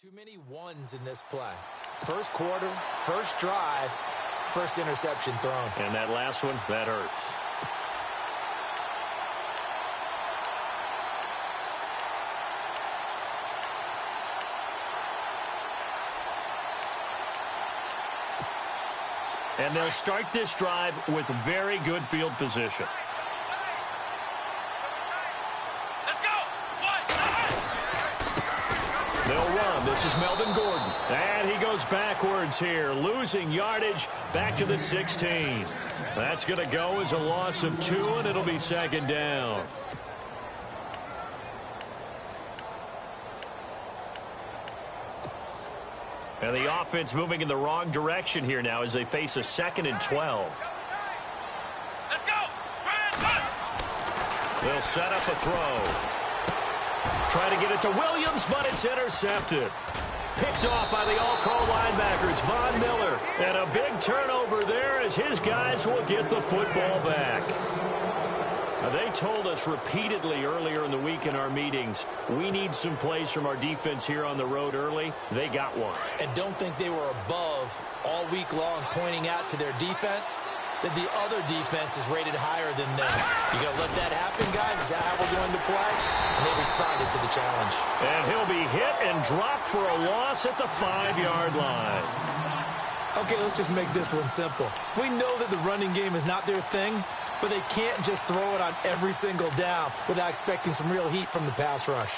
Too many ones in this play. First quarter, first drive, first interception thrown. And that last one, that hurts. And they'll start this drive with very good field position. They'll run. This is Melvin Gordon. And he goes backwards here, losing yardage back to the 16. That's going to go as a loss of 2, and it'll be second down. And the offense moving in the wrong direction here now as they face a 2nd and 12. Let's go! They'll set up a throw. Try to get it to Williams, but it's intercepted. Picked off by the All-Pro linebackers, Von Miller. And a big turnover there as his guys will get the football back. They told us repeatedly earlier in the week in our meetings, we need some plays from our defense here on the road early. They got one. And don't think they were above all week long pointing out to their defense that the other defense is rated higher than them. You going to let that happen, guys? Is that how we're going to play? And they responded to the challenge. And he'll be hit and dropped for a loss at the 5-yard line. Okay, let's just make this one simple. We know that the running game is not their thing, but they can't just throw it on every single down without expecting some real heat from the pass rush.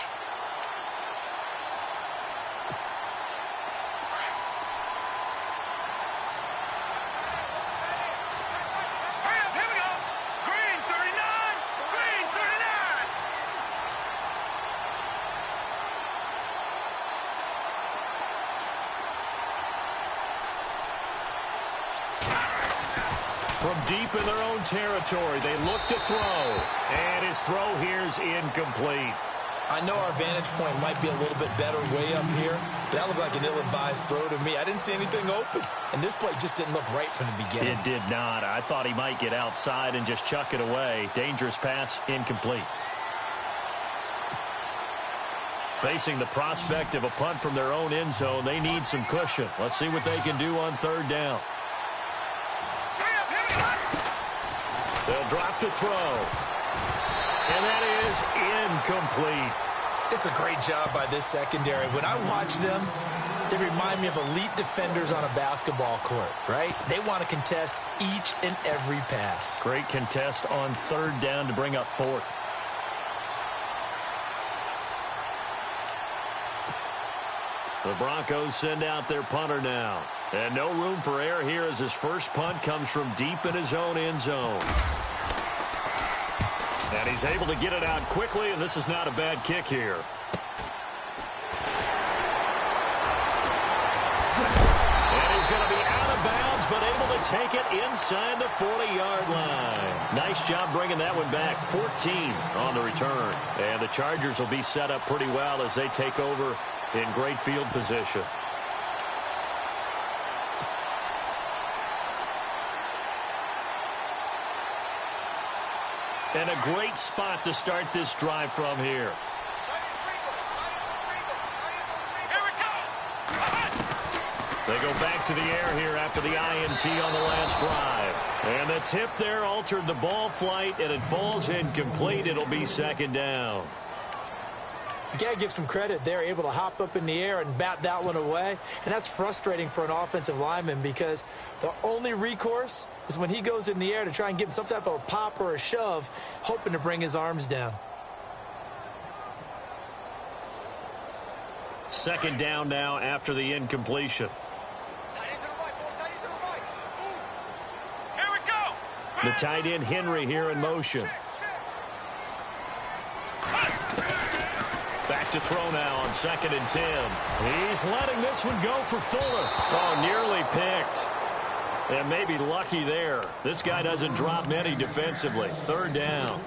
From deep in their own territory, they look to throw. And his throw here's incomplete. I know our vantage point might be a little bit better way up here, but that looked like an ill-advised throw to me. I didn't see anything open, and this play just didn't look right from the beginning. It did not. I thought he might get outside and just chuck it away. Dangerous pass, incomplete. Facing the prospect of a punt from their own end zone, they need some cushion. Let's see what they can do on 3rd down. They'll drop to throw. And that is incomplete. It's a great job by this secondary. When I watch them, they remind me of elite defenders on a basketball court, right? They want to contest each and every pass. Great contest on 3rd down to bring up 4th. The Broncos send out their punter now. And no room for error here as his first punt comes from deep in his own end zone. And he's able to get it out quickly, and this is not a bad kick here. And he's going to be out of bounds, but able to take it inside the 40-yard line. Nice job bringing that one back. 14 on the return. And the Chargers will be set up pretty well as they take over in great field position. And a great spot to start this drive from here. They go back to the air here after the INT on the last drive. And the tip there altered the ball flight, and it falls incomplete. It'll be 2nd down. You got to give some credit. They're able to hop up in the air and bat that one away. And that's frustrating for an offensive lineman because the only recourse is when he goes in the air to try and give him some type of a pop or a shove, hoping to bring his arms down. 2nd down now after the incompletion. The tight end Henry here in motion. Back to throw now on 2nd and 10. He's letting this one go for Fuller. Oh, nearly picked. And maybe lucky there. This guy doesn't drop many defensively. 3rd down.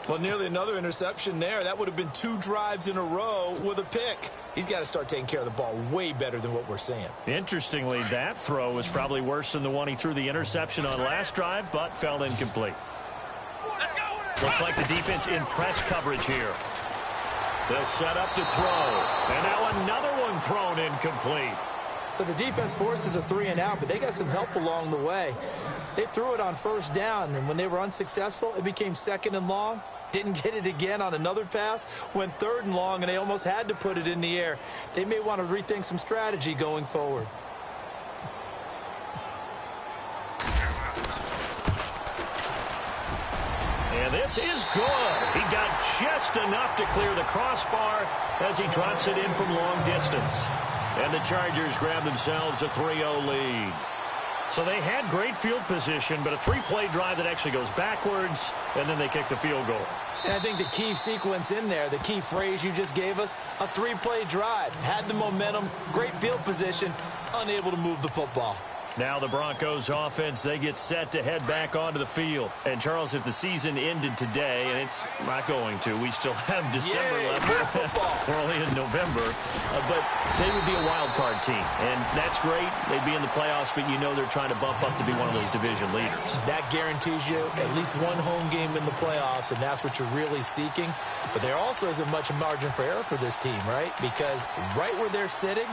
Well, nearly another interception there. That would have been 2 drives in a row with a pick. He's got to start taking care of the ball way better than what we're seeing. Interestingly, that throw was probably worse than the one he threw the interception on last drive, but fell incomplete. Looks like the defense in press coverage here. They'll set up to throw. And now another one thrown incomplete. So the defense forces a 3-and-out, but they got some help along the way. They threw it on first down, and when they were unsuccessful, it became 2nd and long. Didn't get it again on another pass. Went 3rd and long, and they almost had to put it in the air. They may want to rethink some strategy going forward. And this is good. He got just enough to clear the crossbar as he drops it in from long distance. And the Chargers grab themselves a 3-0 lead. So they had great field position, but a 3-play drive that actually goes backwards, and then they kick the field goal. And I think the key sequence in there, the key phrase you just gave us, a 3-play drive. Had the momentum, great field position, unable to move the football. Now the Broncos offense, they get set to head back onto the field. And, Charles, if the season ended today, and it's not going to, we still have December left. We're only in November. But they would be a wild card team. And that's great. They'd be in the playoffs, but you know they're trying to bump up to be one of those division leaders. That guarantees you at least one home game in the playoffs, and that's what you're really seeking. But there also isn't much margin for error for this team, right? Because right where they're sitting,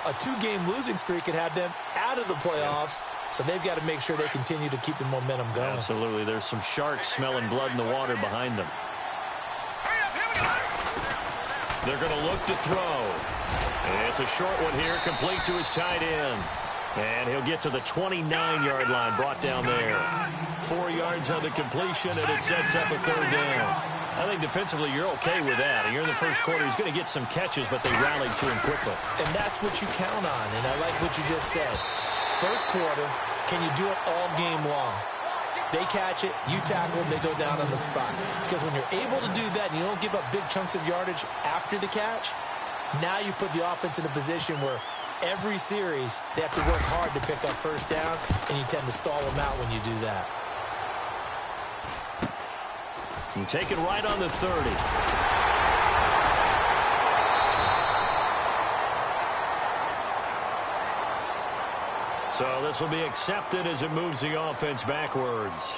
a 2-game losing streak could have them out of the playoffs, so they've got to make sure they continue to keep the momentum going. Absolutely. There's some sharks smelling blood in the water behind them. They're going to look to throw. It's a short one here, complete to his tight end. And he'll get to the 29-yard line, brought down there. 4 yards on the completion, and it sets up a 3rd down. I think defensively you're okay with that. And you're in the first quarter. He's going to get some catches, but they rallied to him quickly. And that's what you count on, and I like what you just said. First quarter, can you do it all game long? They catch it, you tackle them, they go down on the spot. Because when you're able to do that and you don't give up big chunks of yardage after the catch, now you put the offense in a position where every series they have to work hard to pick up first downs, and you tend to stall them out when you do that. And take it right on the 30. So this will be accepted as it moves the offense backwards.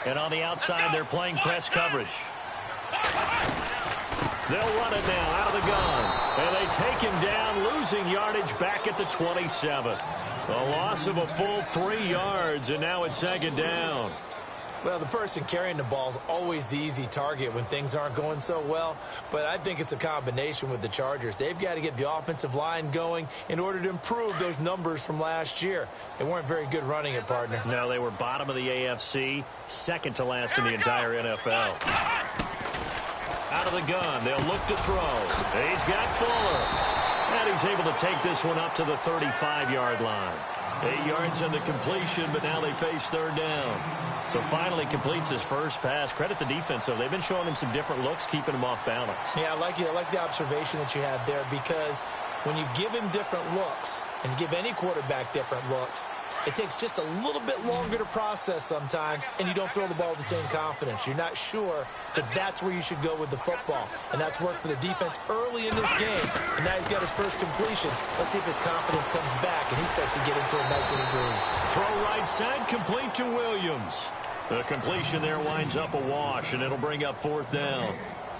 And on the outside, they're playing press coverage. They'll run it now out of the gun. And they take him down, losing yardage back at the 27. A loss of a full 3 yards, and now it's 2nd down. Well, the person carrying the ball is always the easy target when things aren't going so well. But I think it's a combination with the Chargers. They've got to get the offensive line going in order to improve those numbers from last year. They weren't very good running it, partner. No, they were bottom of the AFC, second to last in the entire NFL. Out of the gun, they'll look to throw. He's got Fuller. And he's able to take this one up to the 35-yard line. 8 yards on the completion, but now they face 3rd down. So finally completes his first pass. Credit the defense, though. They've been showing him some different looks, keeping him off balance. Yeah, I like the observation that you had there, because when you give him different looks, and you give any quarterback different looks, it takes just a little bit longer to process sometimes, and you don't throw the ball with the same confidence. You're not sure that that's where you should go with the football. And that's worked for the defense early in this game. And now he's got his first completion. Let's see if his confidence comes back and he starts to get into a nice little groove. Throw right side, complete to Williams. The completion there winds up a wash, and it'll bring up 4th down.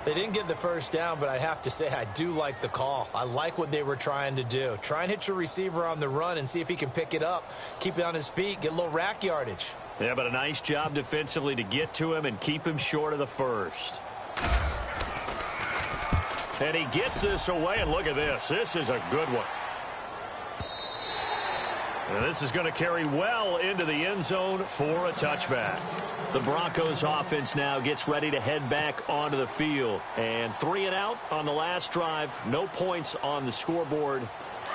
They didn't get the first down, but I have to say I do like the call. I like what they were trying to do. Try and hit your receiver on the run and see if he can pick it up, keep it on his feet, get a little rack yardage. Yeah, but a nice job defensively to get to him and keep him short of the first. And he gets this away, and look at this. This is a good one. And this is going to carry well into the end zone for a touchback. The Broncos offense now gets ready to head back onto the field. And 3 and out on the last drive. No points on the scoreboard. A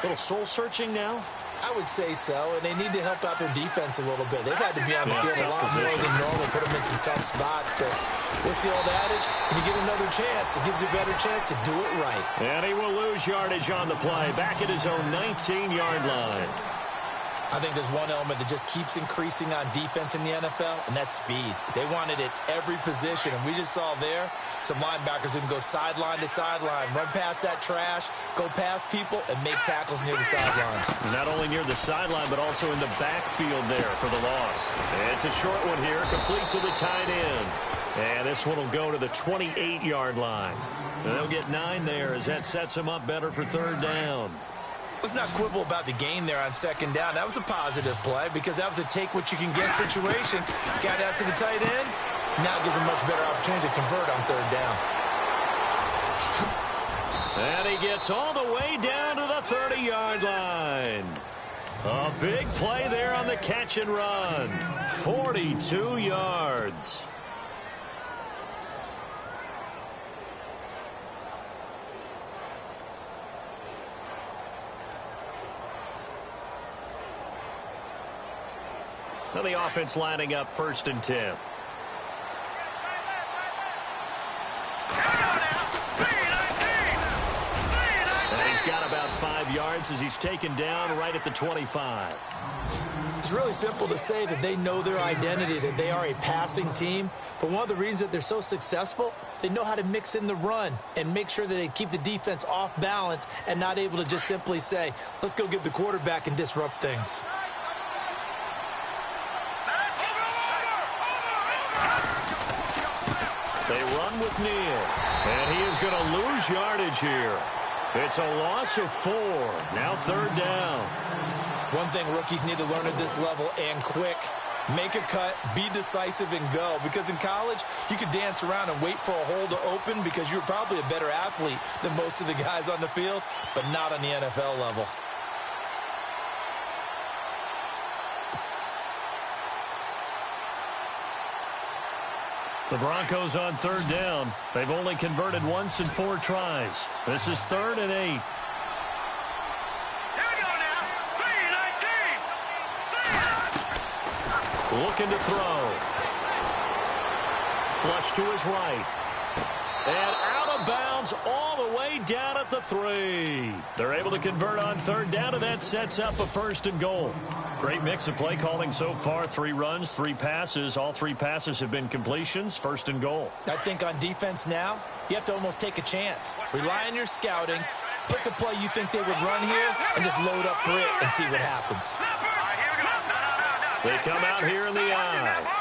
little soul-searching now? I would say so, and they need to help out their defense a little bit. They've had to be on the field a lot more than normal, put them in some tough spots. But what's the old adage? When you get another chance, it gives you a better chance to do it right. And he will lose yardage on the play, back at his own 19-yard line. I think there's one element that just keeps increasing on defense in the NFL, and that's speed. They want it at every position, and we just saw there some linebackers who can go sideline to sideline, run past that trash, go past people, and make tackles near the sidelines. Not only near the sideline, but also in the backfield there for the loss. It's a short one here, complete to the tight end. And this one will go to the 28-yard line. And they'll get 9 there as that sets them up better for third down. Let's not quibble about the gain there on second down. That was a positive play because that was a take-what-you-can-get situation. Got out to the tight end. Now it gives them a much better opportunity to convert on third down. And he gets all the way down to the 30-yard line. A big play there on the catch and run. 42 yards. Now the offense lining up 1st and 10. And he's got about 5 yards as he's taken down right at the 25. It's really simple to say that they know their identity, that they are a passing team. But one of the reasons that they're so successful, they know how to mix in the run and make sure that they keep the defense off balance and not able to just simply say, let's go get the quarterback and disrupt things. They run with Neal, and he is going to lose yardage here. It's a loss of 4. Now third down. One thing rookies need to learn at this level, and quick. Make a cut, be decisive, and go. Because in college, you could dance around and wait for a hole to open because you're probably a better athlete than most of the guys on the field, but not on the NFL level. The Broncos on third down. They've only converted once in 4 tries. This is 3rd and 8. Here we go now. 3-19. Looking to throw. Flush to his right. And out of bounds all the way down at the 3. They're able to convert on third down, and that sets up a 1st and goal. Great mix of play calling so far. 3 runs, 3 passes. All 3 passes have been completions. 1st and goal. I think on defense now, you have to almost take a chance. Rely on your scouting. Pick a play you think they would run here and just load up for it and see what happens. They come out here in the eye.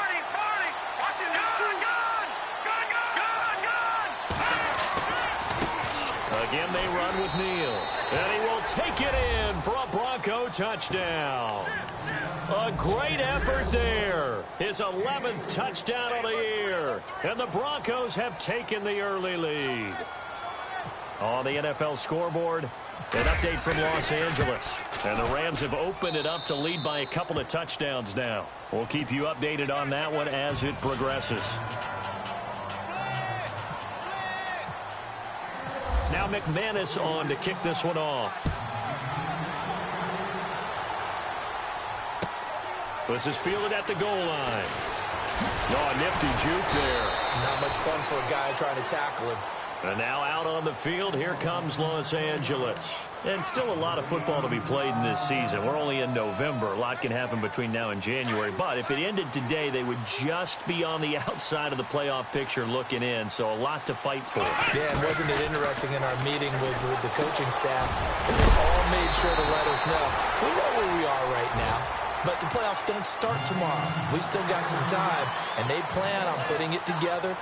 Again, they run with Neal. And he will take it in for a Bronco touchdown. A great effort there. His 11th touchdown of the year. And the Broncos have taken the early lead. On the NFL scoreboard, an update from Los Angeles. And the Rams have opened it up to lead by a couple of touchdowns now. We'll keep you updated on that one as it progresses. Now McManus on to kick this one off. This is fielded at the goal line. Oh, a nifty juke there. Not much fun for a guy trying to tackle him. And now out on the field, here comes Los Angeles. And still a lot of football to be played in this season. We're only in November. A lot can happen between now and January. But if it ended today, they would just be on the outside of the playoff picture looking in. So a lot to fight for. Yeah, and wasn't it interesting in our meeting with the coaching staff? And they all made sure to let us know. We know where we are right now. But the playoffs don't start tomorrow. We still got some time. And they plan on putting it together,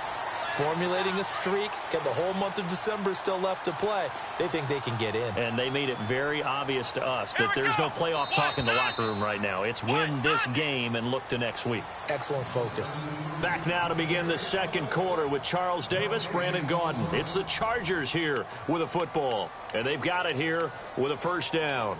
formulating a streak, got the whole month of December still left to play. They think they can get in. And they made it very obvious to us that there's no playoff talk in the locker room right now. It's win this game and look to next week. Excellent focus. Back now to begin the second quarter with Charles Davis, Brandon Gaudin. It's the Chargers here with a football. And they've got it here with a first down.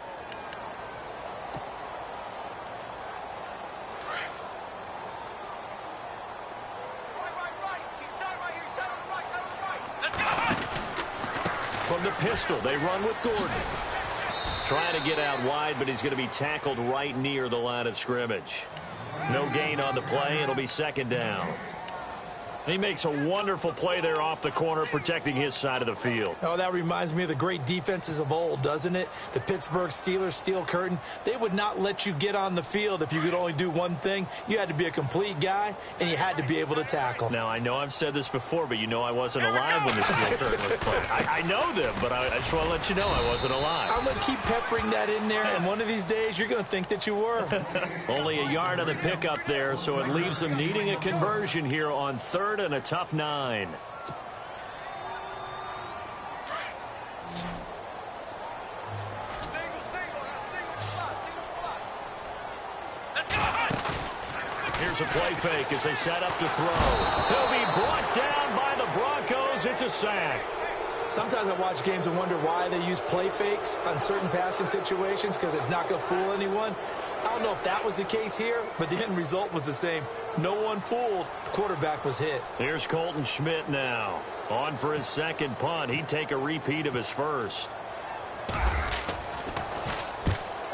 From the pistol, they run with Gordon. Trying to get out wide, but he's going to be tackled right near the line of scrimmage. No gain on the play. It'll be second down. He makes a wonderful play there off the corner, protecting his side of the field. Oh, that reminds me of the great defenses of old, doesn't it? The Pittsburgh Steelers, Steel Curtain, they would not let you get on the field if you could only do one thing. You had to be a complete guy, and you had to be able to tackle. Now, I know I've said this before, but you know I wasn't alive when the Steel Curtain was played. I know them, but I just want to let you know I wasn't alive. I'm going to keep peppering that in there, and one of these days you're going to think that you were. Only a yard on the pickup there, so it leaves them needing a conversion here on 3rd and a tough 9. Here's a play fake as they set up to throw. He'll be brought down by the Broncos. It's a sack. Sometimes I watch games and wonder why they use play fakes on certain passing situations, because it's not going to fool anyone. I don't know if that was the case here, but the end result was the same. No one fooled. The quarterback was hit. Here's Colton Schmidt now. On for his second punt. He'd take a repeat of his first.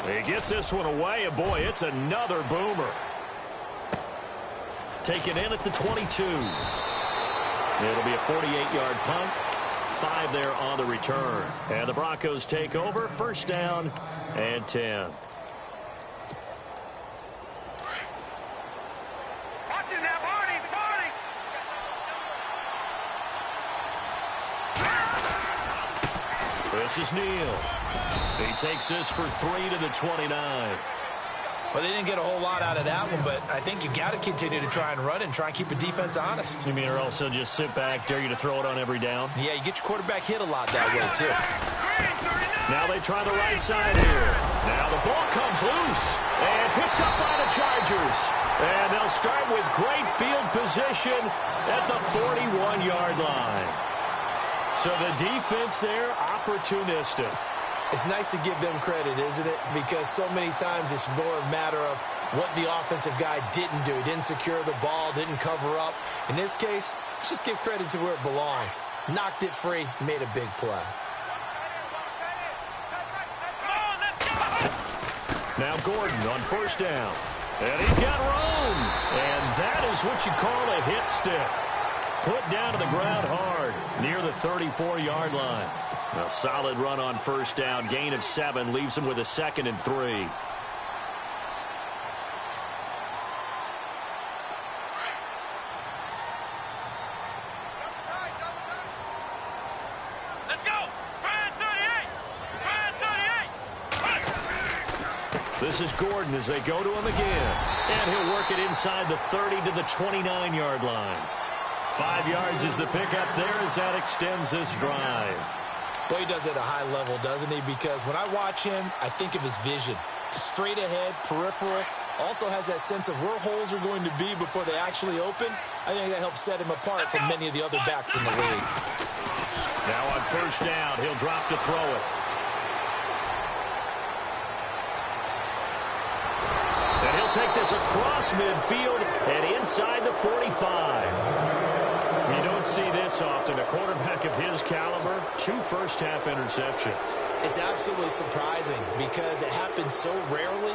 He gets this one away, and boy, it's another boomer. Taken in at the 22. It'll be a 48-yard punt. 5 there on the return. And the Broncos take over. First down and 10. This is Neal. He takes this for 3 to the 29. Well, they didn't get a whole lot out of that one, but I think you got to continue to try and run and try and keep the defense honest. You mean or also just sit back, dare you to throw it on every down? Yeah, you get your quarterback hit a lot that way, too. Now they try the right side here. Now the ball comes loose and picked up by the Chargers. And they'll start with great field position at the 41-yard line. So the defense there, opportunistic. It's nice to give them credit, isn't it? Because so many times it's more a matter of what the offensive guy didn't do. He didn't secure the ball, didn't cover up. In this case, let's just give credit to where it belongs. Knocked it free, made a big play. Now Gordon on first down. And he's got room. And that is what you call a hit stick. Put down to the ground hard near the 34-yard line. A solid run on first down. Gain of 7 leaves him with a 2nd and 3. Let's go! Brian 38! Brian 38! This is Gordon as they go to him again. And he'll work it inside the 30 to the 29-yard line. 5 yards is the pickup there as that extends this drive. Boy, he does it at a high level, doesn't he? Because when I watch him, I think of his vision. Straight ahead, peripheral. Also has that sense of where holes are going to be before they actually open. I think that helps set him apart from many of the other backs in the league. Now on first down, he'll drop to throw it. And he'll take this across midfield and inside the 45. You don't see this often. A quarterback of his caliber, 2 first-half interceptions. It's absolutely surprising because it happens so rarely.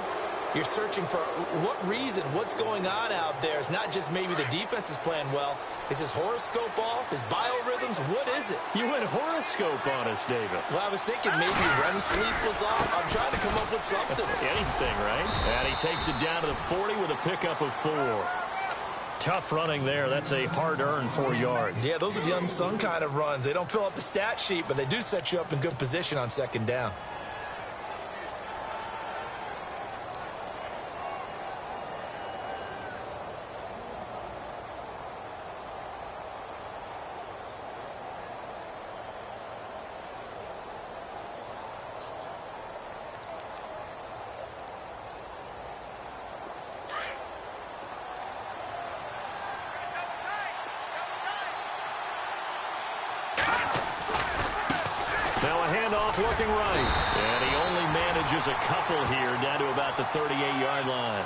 You're searching for what reason, what's going on out there. It's not just maybe the defense is playing well. Is his horoscope off? His biorhythms? What is it? You went horoscope on us, David. Well, I was thinking maybe REM sleep was off. I'm trying to come up with something. Anything, right? And he takes it down to the 40 with a pickup of 4. Tough running there. That's a hard-earned 4 yards. Yeah, those are the unsung kind of runs. They don't fill up the stat sheet, but they do set you up in good position on second down. Now a handoff looking right. And he only manages a couple here down to about the 38-yard line.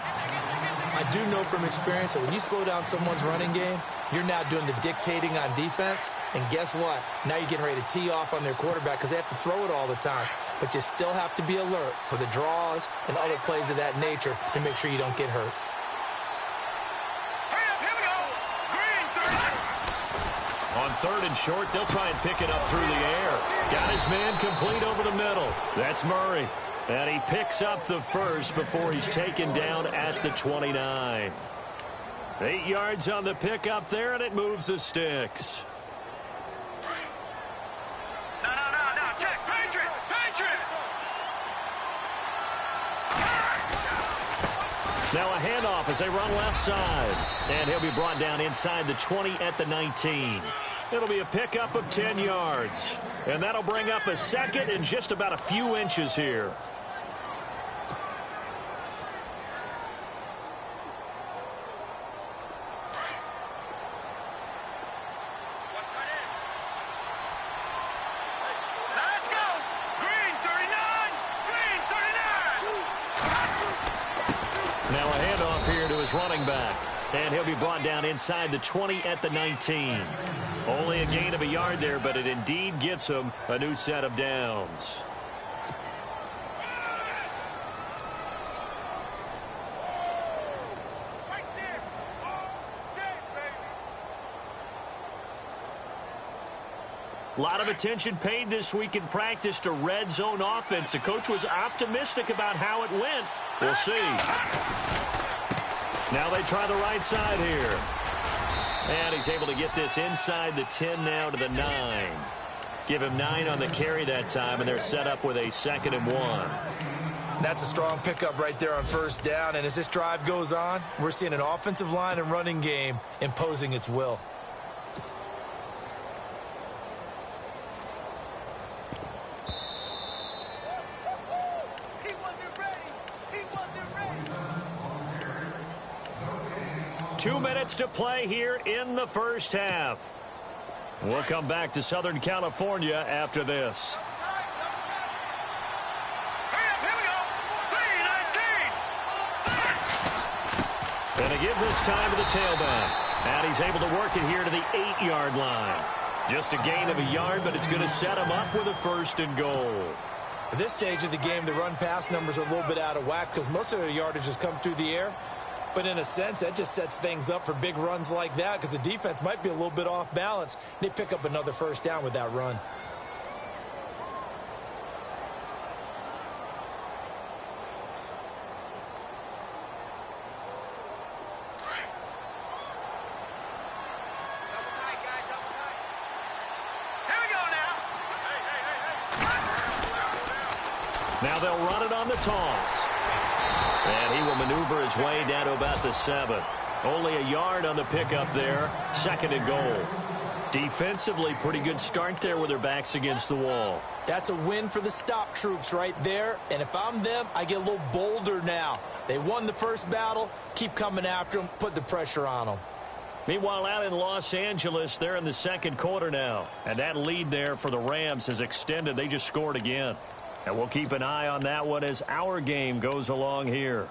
I do know from experience that when you slow down someone's running game, you're now doing the dictating on defense. And guess what? Now you're getting ready to tee off on their quarterback because they have to throw it all the time. But you still have to be alert for the draws and other plays of that nature to make sure you don't get hurt. Hurry up, here we go! Green 30! third and short. They'll try and pick it up through the air. Got his man complete over the middle. That's Murray. And he picks up the first before he's taken down at the 29. 8 yards on the pickup there, and it moves the sticks. No, check. Patriot. Now a handoff as they run left side. And he'll be brought down inside the 20 at the 19. It'll be a pickup of 10 yards. And that'll bring up a second and just about a few inches here. Let's go. Green 39. Now a handoff here to his running back. And he'll be brought down inside the 20 at the 19. Only a gain of a yard there, but it indeed gets him a new set of downs. A lot of attention paid this week in practice to red zone offense. The coach was optimistic about how it went. We'll see. Now they try the right side here. And he's able to get this inside the 10 now to the 9. Give him 9 on the carry that time, and they're set up with a 2nd and 1. That's a strong pickup right there on first down. And as this drive goes on, we're seeing an offensive line and running game imposing its will. He wasn't ready. 2 minutes to play here in the first half. We'll come back to Southern California after this. Hurry up, here we go. 3-19. And they give this time to the tailback. And he's able to work it here to the 8-yard line. Just a gain of a yard, but it's going to set him up with a 1st and goal. At this stage of the game, the run-pass numbers are a little bit out of whack because most of their yardage has come through the air. But in a sense, that just sets things up for big runs like that because the defense might be a little bit off balance. They pick up another first down with that run. Here we go now. Now they'll run it on the toss. And he will maneuver his way down to about the 7. Only a yard on the pickup there. 2nd and goal. Defensively, pretty good start there with their backs against the wall. That's a win for the stop troops right there. And if I'm them, I get a little bolder now. They won the first battle. Keep coming after them. Put the pressure on them. Meanwhile, out in Los Angeles, they're in the 2nd quarter now. And that lead there for the Rams has extended. They just scored again. And we'll keep an eye on that one as our game goes along here.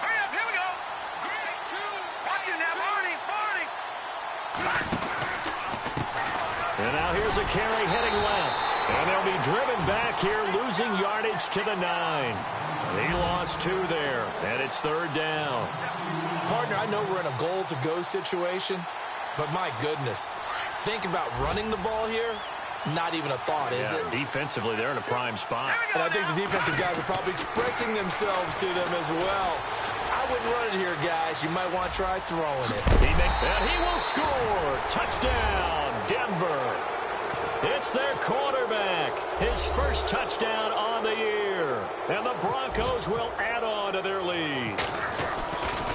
Hurry up, here we go. Watch it now, Barney. And now here's a carry heading left. And they'll be driven back here, losing yardage to the 9. He lost 2 there, and it's 3rd down. Partner, I know we're in a goal-to-go situation, but my goodness, think about running the ball here. Not even a thought, is it? Defensively, they're in a prime spot. And I think the defensive guys are probably expressing themselves to them as well. I wouldn't run it here, guys. You might want to try throwing it. And he will score. Touchdown, Denver. It's their quarterback. His first touchdown on the year. And the Broncos will add on to their lead.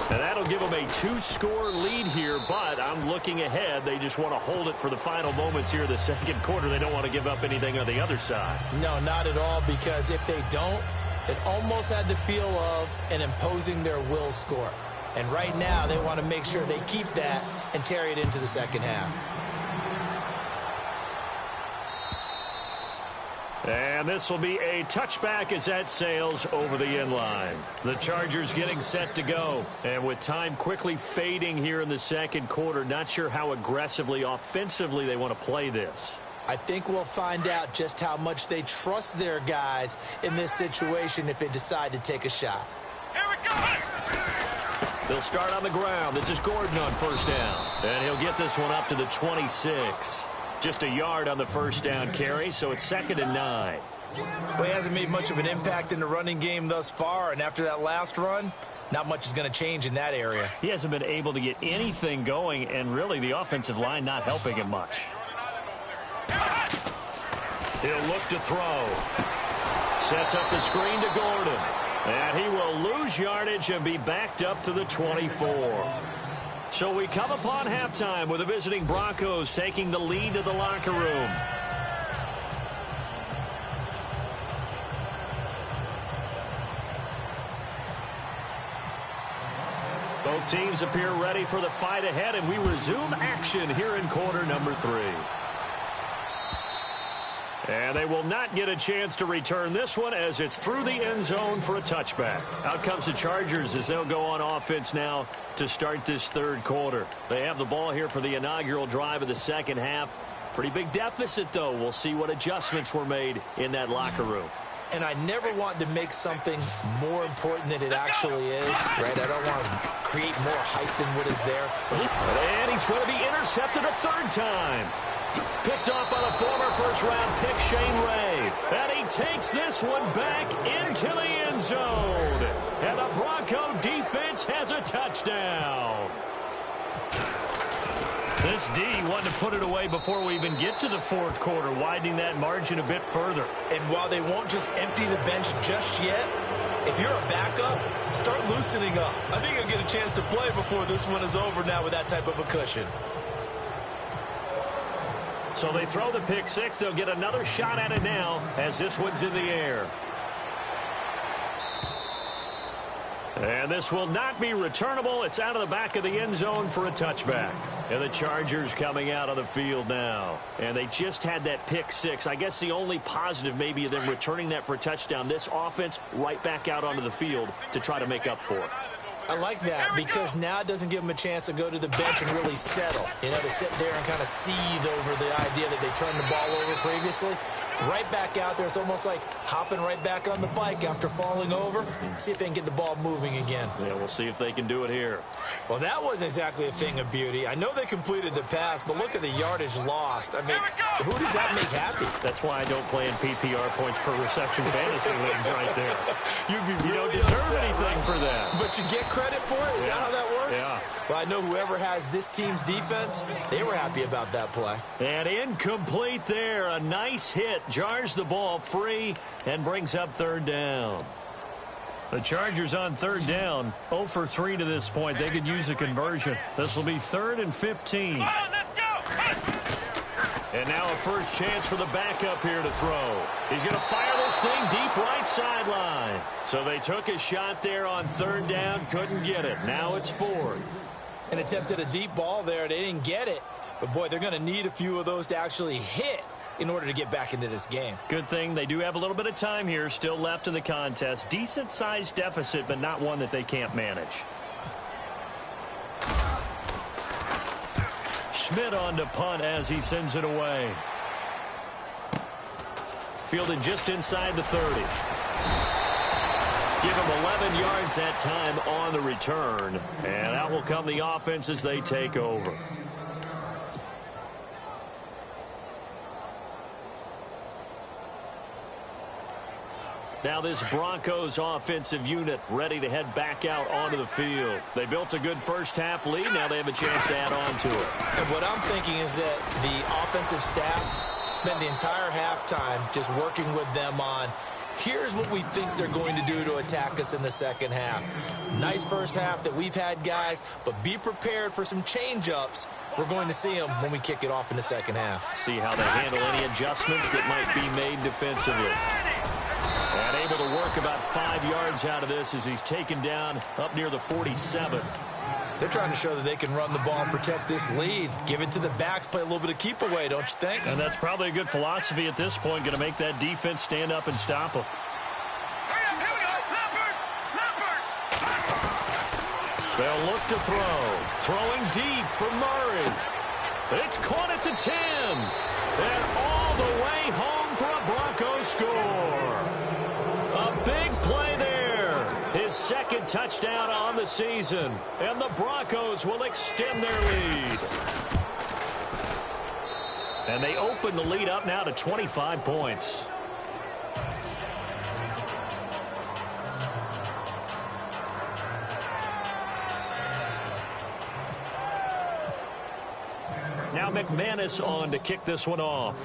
And that'll give them a 2-score lead here, but I'm looking ahead. They just want to hold it for the final moments here of the 2nd quarter. They don't want to give up anything on the other side. No, not at all, because if they don't, it almost had the feel of an imposing their will score. And right now, they want to make sure they keep that and carry it into the 2nd half. And this will be a touchback as that sails over the end line. The Chargers getting set to go. And with time quickly fading here in the 2nd quarter, not sure how aggressively, offensively they want to play this. I think we'll find out just how much they trust their guys in this situation if they decide to take a shot. Here we go. They'll start on the ground. This is Gordon on first down. And he'll get this one up to the 26. Just a yard on the first down carry, so it's 2nd and 9. Well, he hasn't made much of an impact in the running game thus far, and after that last run, not much is going to change in that area. He hasn't been able to get anything going, and really the offensive line not helping him much. He'll look to throw. Sets up the screen to Gordon. And he will lose yardage and be backed up to the 24. So we come upon halftime with the visiting Broncos taking the lead to the locker room. Both teams appear ready for the fight ahead, and we resume action here in quarter number 3. And they will not get a chance to return this one as it's through the end zone for a touchback. Out comes the Chargers as they'll go on offense now to start this third quarter. They have the ball here for the inaugural drive of the second half. Pretty big deficit, though. We'll see what adjustments were made in that locker room. And I never want to make something more important than it actually is, right? I don't want to create more hype than what is there. And he's going to be intercepted a third time. Picked off by the former first-round pick, Shane Ray. And he takes this one back into the end zone. And the Bronco defense has a touchdown. This D wanted to put it away before we even get to the fourth quarter, widening that margin a bit further. And while they won't just empty the bench just yet, if you're a backup, start loosening up. I think you'll get a chance to play before this one is over now with that type of a cushion. So they throw the pick six. They'll get another shot at it now as this one's in the air. And this will not be returnable. It's out of the back of the end zone for a touchback. And the Chargers coming out on the field now. And they just had that pick six. I guess the only positive maybe of them returning that for a touchdown. This offense right back out onto the field to try to make up for it. I like that because now it doesn't give them a chance to go to the bench and really settle. You know, to sit there and kind of seethe over the idea that they turned the ball over previously. Right back out there. It's almost like hopping right back on the bike after falling over. See if they can get the ball moving again. Yeah, we'll see if they can do it here. Well, that wasn't exactly a thing of beauty. I know they completed the pass, but look at the yardage lost. I mean, who does that make happy? That's why I don't play in PPR points per reception fantasy leagues right there. You'd be really You don't deserve upset, anything right? for that. But you get credit for it? Is that how that works? Yeah. Well, I know whoever has this team's defense, they were happy about that play. And incomplete there. A nice hit. Jars the ball free and brings up third down. The Chargers on third down. 0 for 3 to this point. They could use a conversion. This will be 3rd and 15. And now a first chance for the backup here to throw. He's going to fire this thing deep right sideline. So they took a shot there on third down. Couldn't get it. Now it's 4th. And attempted a deep ball there. They didn't get it. But, boy, they're going to need a few of those to actually hit in order to get back into this game. Good thing they do have a little bit of time here still left in the contest. Decent-sized deficit, but not one that they can't manage. Schmidt on to punt as he sends it away. Fielded just inside the 30. Give him 11 yards that time on the return. And out will come the offense as they take over. Now this Broncos offensive unit ready to head back out onto the field. They built a good first half lead. Now they have a chance to add on to it. And what I'm thinking is that the offensive staff spent the entire halftime just working with them on here's what we think they're going to do to attack us in the second half. Nice first half that we've had, guys, but be prepared for some change-ups. We're going to see them when we kick it off in the second half. See how they handle any adjustments that might be made defensively. And able to work about 5 yards out of this as he's taken down up near the 47. They're trying to show that they can run the ball and protect this lead. Give it to the backs, play a little bit of keep away, don't you think? And that's probably a good philosophy at this point, going to make that defense stand up and stop them. They'll look to throw. Throwing deep for Murray. It's caught at the 10. And all the way home for a Broncos score. A big play there. His second touchdown on the season. And the Broncos will extend their lead. And they open the lead up now to 25 points. Now McManus on to kick this one off.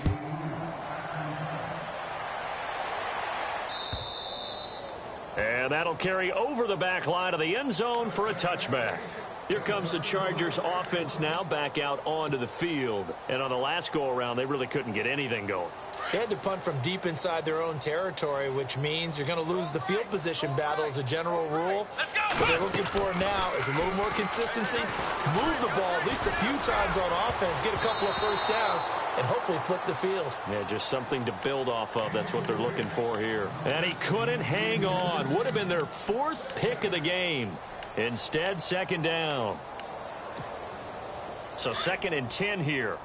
And that'll carry over the back line of the end zone for a touchback. Here comes the Chargers offense now back out onto the field. And on the last go-around, they really couldn't get anything going. They had to punt from deep inside their own territory, which means you're going to lose the field position battle as a general rule. What they're looking for now is a little more consistency, move the ball at least a few times on offense, get a couple of first downs, and hopefully flip the field. Yeah, just something to build off of. That's what they're looking for here. And he couldn't hang on. Would have been their fourth pick of the game. Instead, second down. So 2nd and 10 here.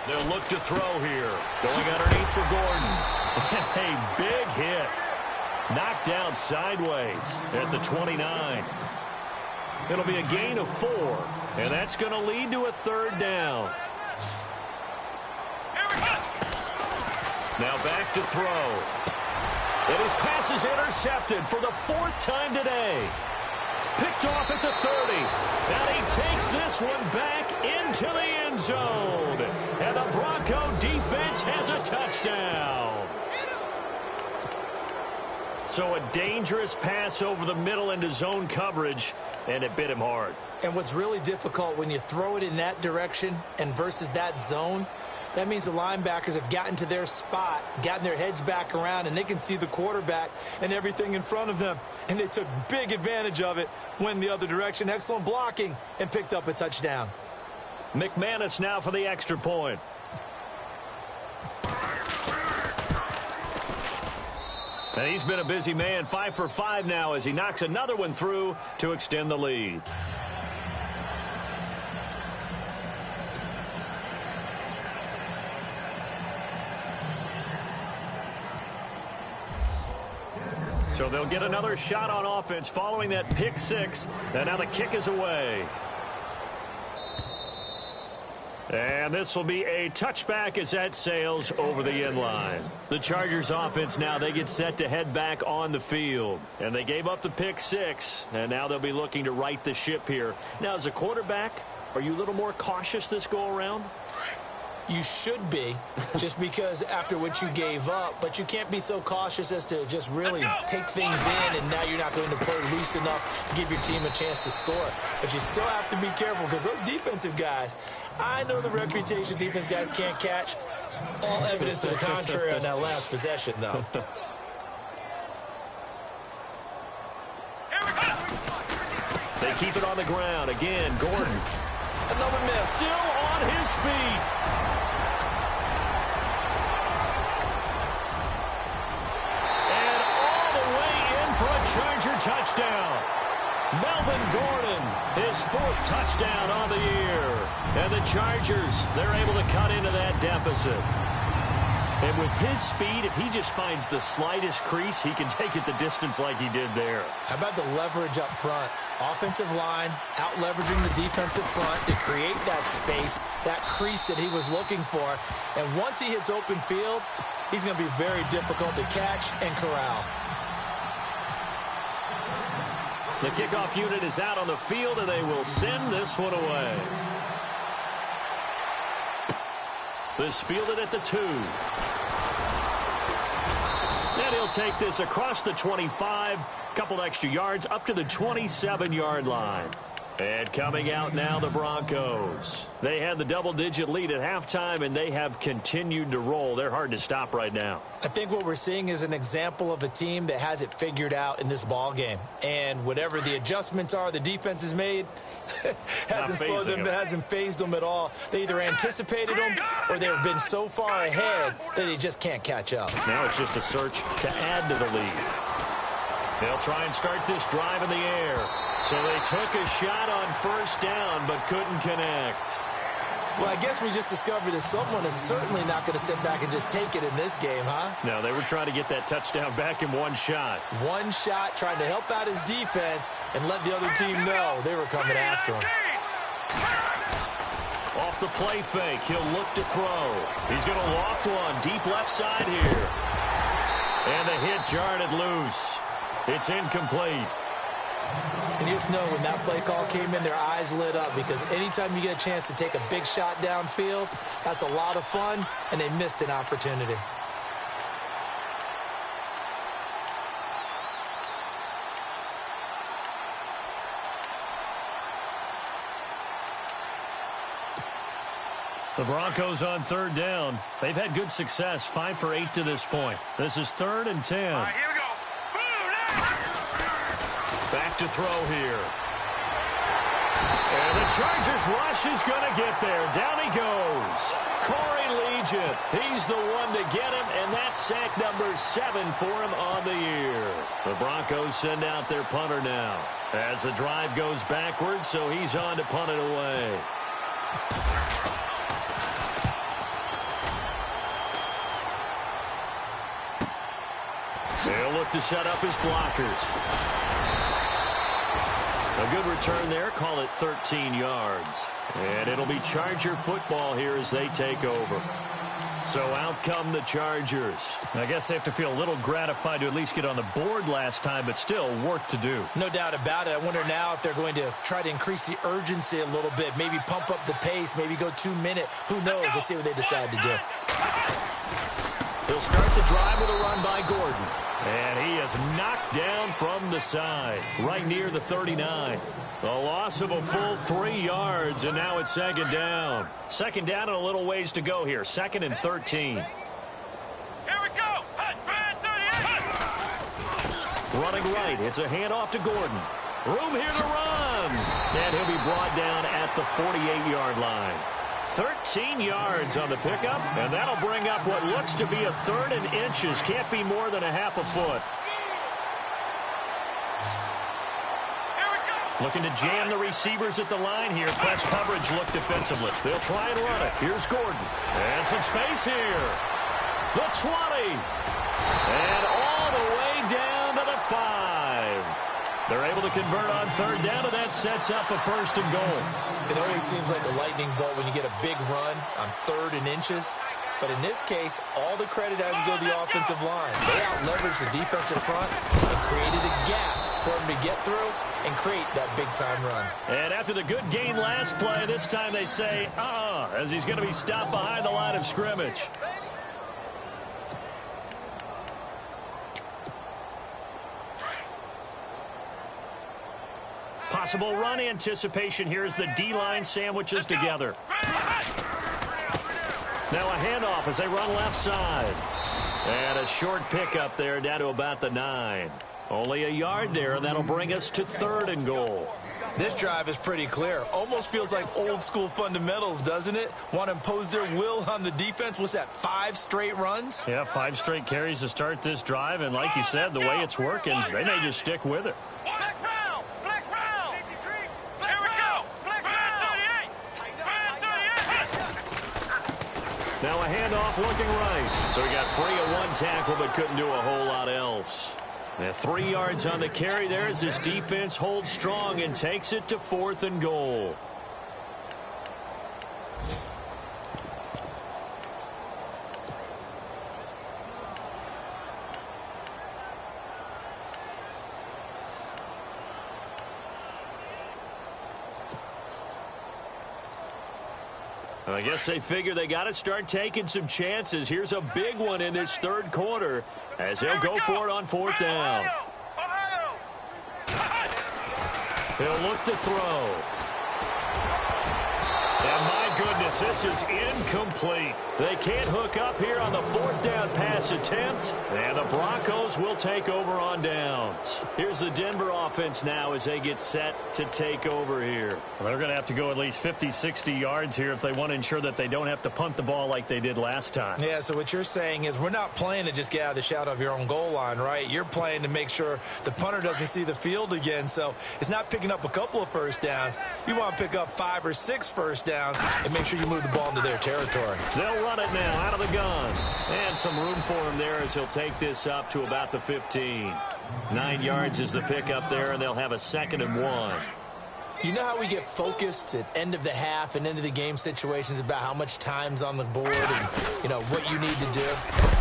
They'll look to throw here. Going underneath for Gordon. A big hit. Knocked down sideways at the 29. It'll be a gain of 4. And that's going to lead to a 3rd down. Now back to throw. And his pass is intercepted for the 4th time today. Picked off at the 30. And he takes this one back into the end zone. And the Bronco defense has a touchdown. So a dangerous pass over the middle into zone coverage, and it bit him hard. And what's really difficult when you throw it in that direction and versus that zone, that means the linebackers have gotten to their spot, gotten their heads back around, and they can see the quarterback and everything in front of them. And they took big advantage of it, went the other direction. Excellent blocking, and picked up a touchdown. McManus now for the extra point. And he's been a busy man, 5 for 5 now as he knocks another one through to extend the lead. So they'll get another shot on offense following that pick 6. And now the kick is away. And this will be a touchback as that sails over the end line. The Chargers offense now, they get set to head back on the field. And they gave up the pick 6. And now they'll be looking to right the ship here. Now, as a quarterback, are you a little more cautious this go-around? You should be, just because after what you gave up, but you can't be so cautious as to just really take things in, and now you're not going to play loose enough to give your team a chance to score. But you still have to be careful because those defensive guys, I know the reputation defense guys can't catch. All evidence to the contrary on that last possession, though. They keep it on the ground. Again, Gordon. Another miss. Still on his feet. Charger touchdown. Melvin Gordon, his 4th touchdown on the year. And the Chargers, they're able to cut into that deficit. And with his speed, if he just finds the slightest crease, he can take it the distance like he did there. How about the leverage up front? Offensive line out-leveraging the defensive front to create that space, that crease that he was looking for. And once he hits open field, he's going to be very difficult to catch and corral. The kickoff unit is out on the field, and they will send this one away. This fielded at the 2. And he'll take this across the 25, couple extra yards up to the 27-yard line. And coming out now, the Broncos. They had the double-digit lead at halftime, and they have continued to roll. They're hard to stop right now. I think what we're seeing is an example of a team that has it figured out in this ball game. And whatever the adjustments are the defense has made, hasn't slowed them, hasn't phased them at all. They either anticipated them or they've been so far ahead that they just can't catch up. Now it's just a search to add to the lead. They'll try and start this drive in the air. So they took a shot on first down but couldn't connect. Well, I guess we just discovered that someone is certainly not going to sit back and just take it in this game, huh? No, they were trying to get that touchdown back in one shot. One shot, trying to help out his defense and let the other team know they were coming after him. Off the play fake, he'll look to throw. He's going to loft one deep left side here. And the hit jarred it loose. It's incomplete. And you just know when that play call came in, their eyes lit up, because anytime you get a chance to take a big shot downfield, that's a lot of fun, and they missed an opportunity. The Broncos on third down. They've had good success, 5 for 8 to this point. This is 3rd and 10. All right, here we go. Back to throw here. And the Chargers rush is going to get there. Down he goes. Corey Liuget. He's the one to get him, and that's sack number 7 for him on the year. The Broncos send out their punter now as the drive goes backwards, so he's on to punt it away. They'll look to set up his blockers. A good return there. Call it 13 yards. And it'll be Charger football here as they take over. So out come the Chargers. I guess they have to feel a little gratified to at least get on the board last time, but still work to do. No doubt about it. I wonder now if they're going to try to increase the urgency a little bit, maybe pump up the pace, maybe go 2-minute. Who knows? Let's see what they decide to do. They'll start the drive with a run by Gordon. And he is knocked down from the side, right near the 39. A loss of a full 3 yards, and now it's 2nd down. 2nd down and a little ways to go here. 2nd and 13. Here we go. Running right. It's a handoff to Gordon. Room here to run. And he'll be brought down at the 48-yard line. 13 yards on the pickup, and that'll bring up what looks to be a 3rd and inches. Can't be more than a half a foot. Looking to jam the receivers at the line here. Press coverage look defensively. They'll try and run it. Here's Gordon. And some space here. The 20. And all the way down to the 5. They're able to convert on 3rd down, and that sets up a 1st and goal. It always seems like a lightning bolt when you get a big run on 3rd and inches. But in this case, all the credit has to go to the offensive line. They out-leveraged the defensive front and created a gap for them to get through and create that big-time run. And after the good gain last play, this time they say, as he's going to be stopped behind the line of scrimmage. Possible run anticipation here as the D-line sandwiches together. Now a handoff as they run left side. And a short pickup there down to about the 9. Only a yard there, and that'll bring us to 3rd and goal. This drive is pretty clear. Almost feels like old-school fundamentals, doesn't it? Want to impose their will on the defense. What's that, 5 straight runs? Yeah, 5 straight carries to start this drive, and like you said, the way it's working, they may just stick with it. Now a handoff looking right. So he got free of one tackle but couldn't do a whole lot else. And 3 yards on the carry there as his defense holds strong and takes it to 4th and goal. I guess they figure they got to start taking some chances. Here's a big one in this 3rd quarter as they'll go for it on 4th down. He'll look to throw. And my goodness, pass. This is incomplete. They can't hook up here on the fourth down pass attempt. And the Broncos will take over on downs. Here's the Denver offense now as they get set to take over here. Well, they're going to have to go at least 50, 60 yards here if they want to ensure that they don't have to punt the ball like they did last time. Yeah, so what you're saying is we're not playing to just get out of the shadow of your own goal line, right? You're playing to make sure the punter doesn't see the field again. So it's not picking up a couple of first downs. You want to pick up 5 or 6 first downs and make sure you move the ball into their territory. They'll run it now out of the gun. And some room for him there as he'll take this up to about the 15. 9 yards is the pickup there, and they'll have a 2nd and 1. You know how we get focused at end of the half and end of the game situations about how much time's on the board and, you know, what you need to do?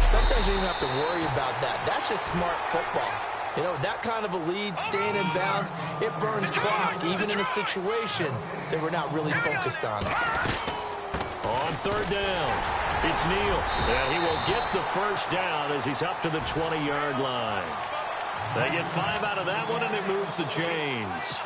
Sometimes you don't have to worry about that. That's just smart football. You know, that kind of a lead, staying in bounds, it burns clock, even in a situation that we're not really focused on. On 3rd down, it's Neal. And he will get the first down as he's up to the 20-yard line. They get 5 out of that one, and it moves the chains.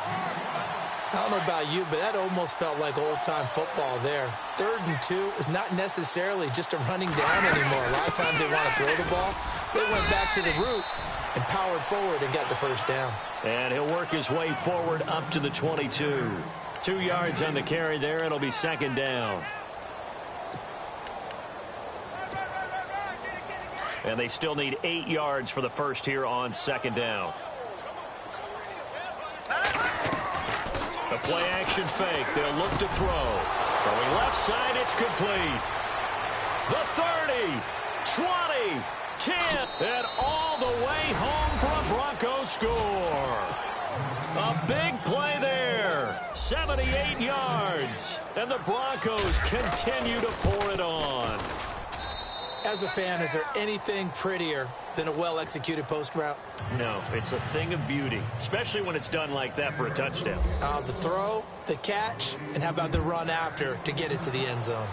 I don't know about you, but that almost felt like old-time football there. 3rd and 2 is not necessarily just a running down anymore. A lot of times they want to throw the ball. They went back to the roots and powered forward and got the first down. And he'll work his way forward up to the 22. 2 yards on the carry there. It'll be 2nd down. And they still need 8 yards for the first here on 2nd down. The play-action fake. They'll look to throw. Throwing left side, it's complete. The 30, 20, 10, and all the way home for a Broncos score. A big play there. 78 yards. And the Broncos continue to pour it on. As a fan, is there anything prettier than a well-executed post route? No, it's a thing of beauty, especially when it's done like that for a touchdown. The throw, the catch, and how about the run after to get it to the end zone?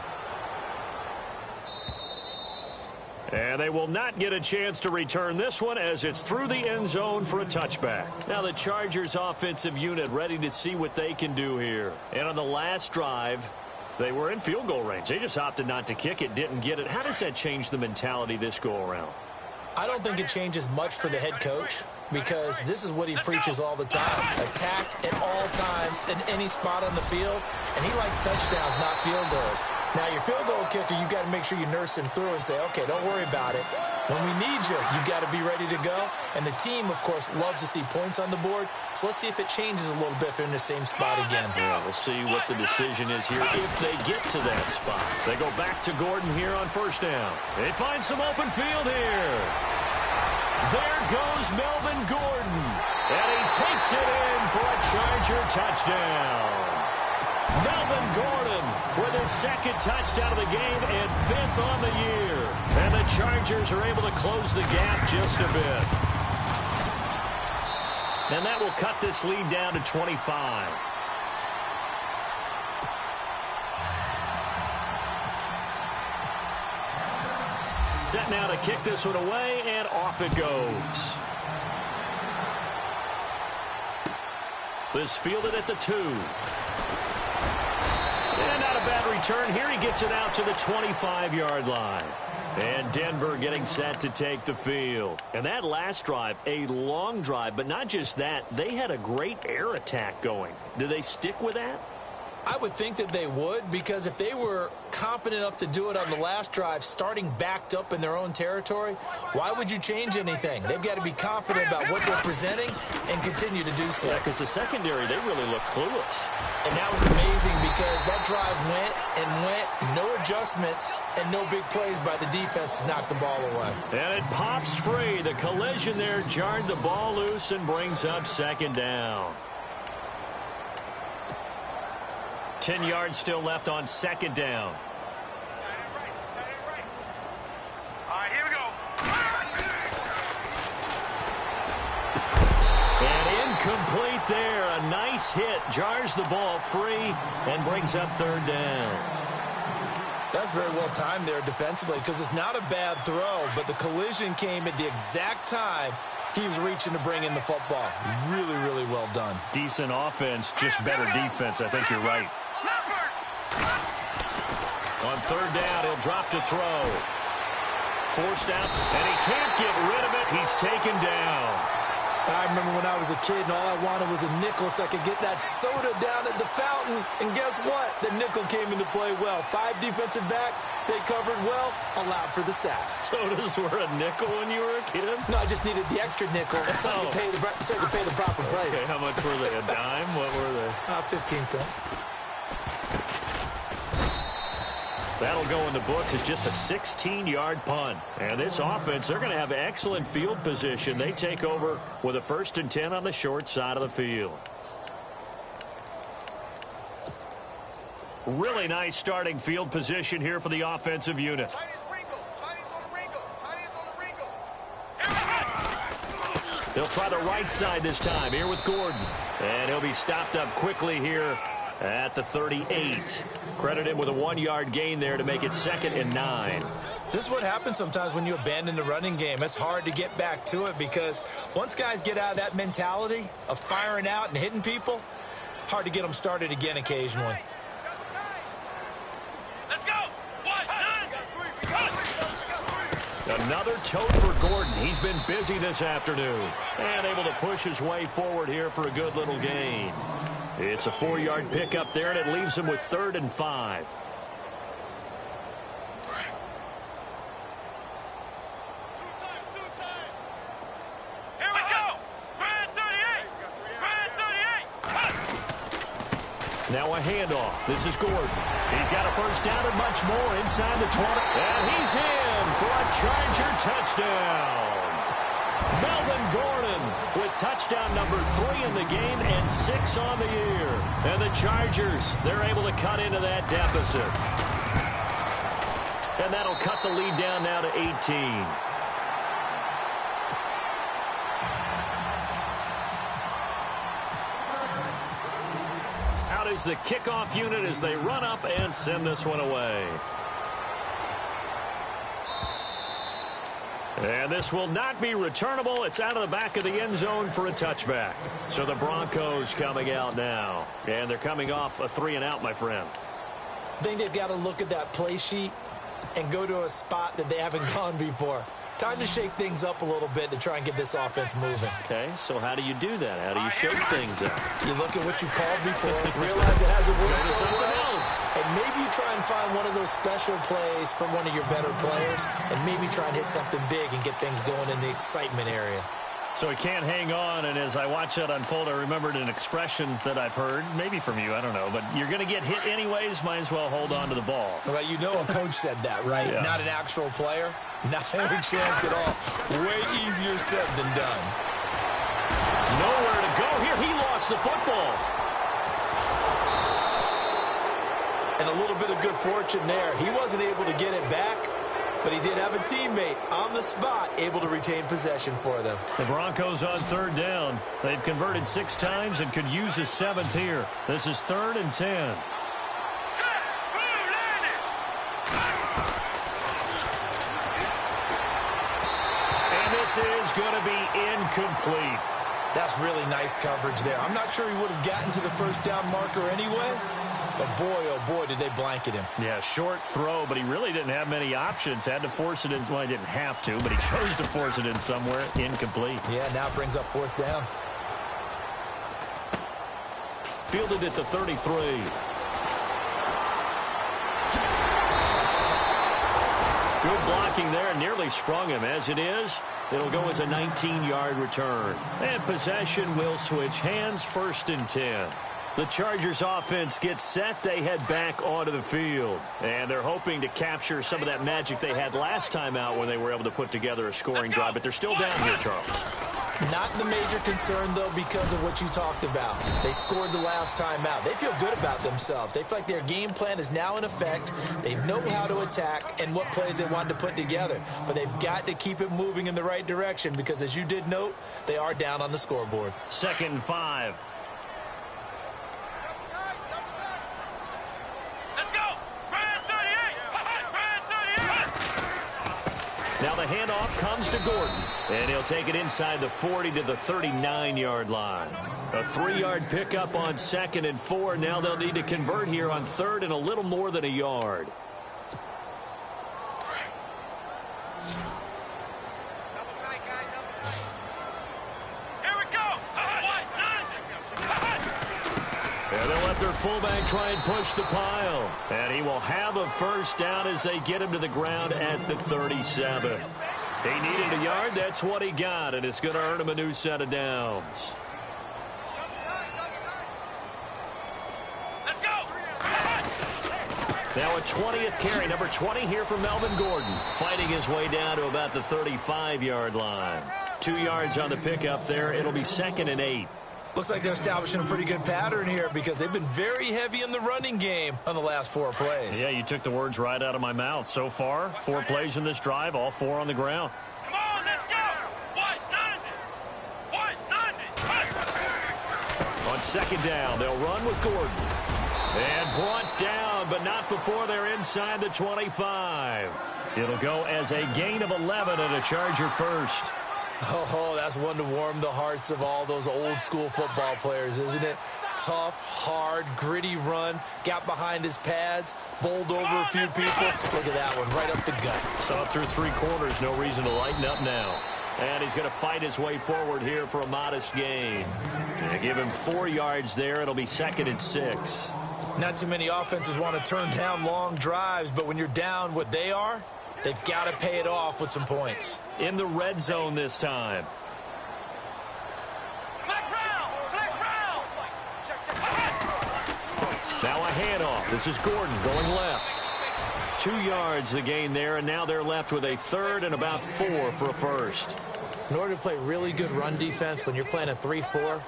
And they will not get a chance to return this one as it's through the end zone for a touchback. Now the Chargers offensive unit ready to see what they can do here. And on the last drive, they were in field goal range. They just opted not to kick it, didn't get it. How does that change the mentality this go-around? I don't think it changes much for the head coach because this is what he preaches all the time. Attack at all times in any spot on the field, and he likes touchdowns, not field goals. Now, your field goal kicker, you've got to make sure you nurse him through and say, okay, don't worry about it. When we need you, you've got to be ready to go. And the team, of course, loves to see points on the board. So let's see if it changes a little bit if they're in the same spot again. Yeah, we'll see what the decision is here if they get to that spot. They go back to Gordon here on 1st down. They find some open field here. There goes Melvin Gordon. And he takes it in for a Charger touchdown. Melvin Gordon with his 2nd touchdown of the game and 5th on the year. And the Chargers are able to close the gap just a bit. And that will cut this lead down to 25. Set now to kick this one away, and off it goes. This fielded at the 2. And not a bad return here. He gets it out to the 25-yard line. And Denver getting set to take the field. And that last drive, a long drive, but not just that. They had a great air attack going. Do they stick with that? I would think that they would, because if they were competent enough to do it on the last drive, starting backed up in their own territory, why would you change anything? They've got to be confident about what they're presenting and continue to do so. Yeah, because the secondary, they really look clueless. And that was amazing because that drive went, no adjustments, and no big plays by the defense to knock the ball away. And it pops free. The collision there jarred the ball loose and brings up 2nd down. 10 yards still left on 2nd down. All right, here we go. And incomplete there. A nice hit. Jars the ball free and brings up 3rd down. That's very well timed there defensively because it's not a bad throw, but the collision came at the exact time he was reaching to bring in the football. Really, really well done. Decent offense, just better defense. I think you're right. On third down, he'll drop to throw. Forced out, and he can't get rid of it. He's taken down. I remember when I was a kid and all I wanted was a nickel so I could get that soda down at the fountain. And guess what? The nickel came into play well. 5 defensive backs, they covered well, allowed for the sacks. Sodas were a nickel when you were a kid? No, I just needed the extra nickel so I could pay the proper price. Okay, how much were they? A dime? What were they? 15 cents. That'll go in the books as just a 16-yard punt. And this offense, they're going to have excellent field position. They take over with a 1st and 10 on the short side of the field. Really nice starting field position here for the offensive unit. They'll try the right side this time here with Gordon. And he'll be stopped up quickly here at the 38. Credit him with a 1-yard gain there to make it 2nd and 9. This is what happens sometimes when you abandon the running game. It's hard to get back to it because once guys get out of that mentality of firing out and hitting people, hard to get them started again occasionally. Let's go. 1, 9. Another tote for Gordon. He's been busy this afternoon and able to push his way forward here for a good little gain. It's a 4-yard pickup there, and it leaves him with 3rd and 5. Here we go. Brand 38. Brand 38. Now a handoff. This is Gordon. He's got a 1st down and much more inside the 20. And he's in for a Charger touchdown. Melvin Gordon with touchdown number 3 in the game and 6 on the year. And the Chargers, they're able to cut into that deficit. And that'll cut the lead down now to 18. Out is the kickoff unit as they run up and send this one away. And this will not be returnable. It's out of the back of the end zone for a touchback. So the Broncos coming out now. And they're coming off a 3-and-out, my friend. I think they've got to look at that play sheet and go to a spot that they haven't gone before. Time to shake things up a little bit to try and get this offense moving. Okay, so how do you do that? How do you shake things up? You look at what you called before, realize it hasn't worked Go to so something well, else. and maybe you try and find one of those special plays from one of your better players, and maybe try and hit something big and get things going in the excitement area. So he can't hang on, and as I watch that unfold, I remembered an expression that I've heard, maybe from you, I don't know, but you're going to get hit anyways, might as well hold on to the ball. Well, you know a coach said that, right? Yeah. Not an actual player. Not a chance at all. Way easier said than done. Nowhere to go here. He lost the football. And a little bit of good fortune there. He wasn't able to get it back, but he did have a teammate on the spot able to retain possession for them. The Broncos on 3rd down. They've converted 6 times and could use a 7th here. This is 3rd and 10. This is going to be incomplete. That's really nice coverage there. I'm not sure he would have gotten to the 1st down marker anyway, but boy, oh boy, did they blanket him. Yeah, short throw, but he really didn't have many options. Had to force it in. Well, he didn't have to, but he chose to force it in somewhere. Incomplete. Yeah, now it brings up 4th down. Fielded at the 33. Good blocking there. Nearly sprung him. As it is, it'll go as a 19-yard return. And possession will switch hands. 1st and 10. The Chargers offense gets set. They head back onto the field. And they're hoping to capture some of that magic they had last time out when they were able to put together a scoring drive. But they're still down here, Charles. Not the major concern, though, because of what you talked about. They scored the last time out. They feel good about themselves. They feel like their game plan is now in effect. They know how to attack and what plays they wanted to put together. But they've got to keep it moving in the right direction because, as you did note, they are down on the scoreboard. 2nd and 5. Let's go. Brand 38. Brand 38. Now the handoff comes to Gordon, and he'll take it inside the 40 to the 39-yard line. A 3-yard pickup on 2nd and 4. Now they'll need to convert here on 3rd and a little more than a yard. let their fullback try and push the pile. And he will have a first down as they get him to the ground at the 37. He needed a yard. That's what he got, and it's going to earn him a new set of downs. Let's go. Now a 20th carry, number 20 here for Melvin Gordon, fighting his way down to about the 35-yard line. 2 yards on the pickup there. It'll be 2nd and 8. Looks like they're establishing a pretty good pattern here because they've been very heavy in the running game on the last 4 plays. Yeah, you took the words right out of my mouth. So far, 4 plays in this drive, all 4 on the ground. Come on, let's go. 190. On 2nd down, they'll run with Gordon. And brought down, but not before they're inside the 25. It'll go as a gain of 11 and a Charger first. Oh, that's one to warm the hearts of all those old-school football players, isn't it? Tough, hard, gritty run, got behind his pads, bowled over a few people. Look at that one, right up the gut. Saw through 3 quarters, no reason to lighten up now. And he's going to fight his way forward here for a modest gain. They give him 4 yards there. It'll be 2nd and 6. Not too many offenses want to turn down long drives, but when you're down what they are, they've got to pay it off with some points. In the red zone this time. Now a handoff. This is Gordon going left. 2 yards the gain there, and now they're left with a 3rd and about 4 for a first. In order to play really good run defense when you're playing a 3-4,